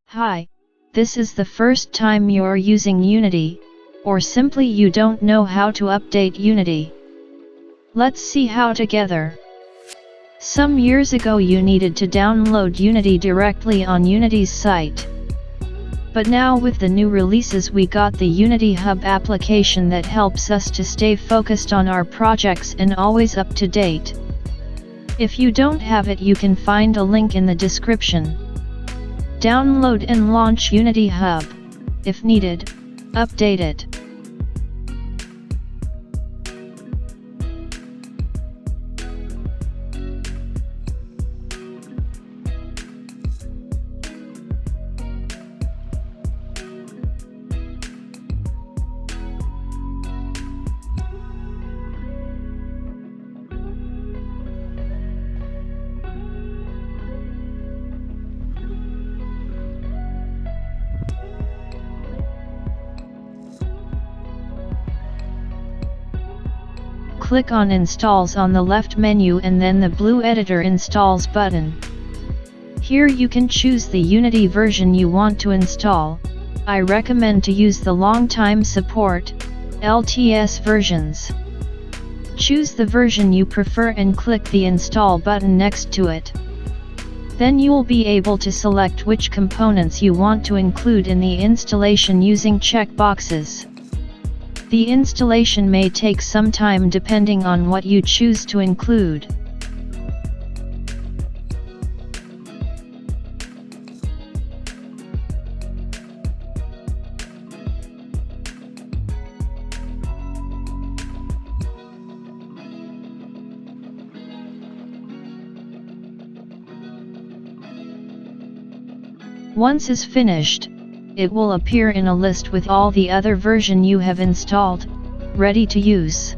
Hi, this is the first time you're using Unity, or simply you don't know how to update Unity. Let's see how together. Some years ago you needed to download Unity directly on Unity's site. But now with the new releases we got the Unity Hub application that helps us to stay focused on our projects and always up to date. If you don't have it, you can find a link in the description. Download and launch Unity Hub. If needed, update it. Click on Installs on the left menu and then the blue Editor Installs button. Here you can choose the Unity version you want to install. I recommend to use the Long-Time Support (LTS) versions. Choose the version you prefer and click the Install button next to it. Then you'll be able to select which components you want to include in the installation using checkboxes. The installation may take some time depending on what you choose to include. Once is finished, it will appear in a list with all the other version you have installed, ready to use.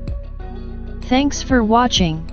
Thanks for watching.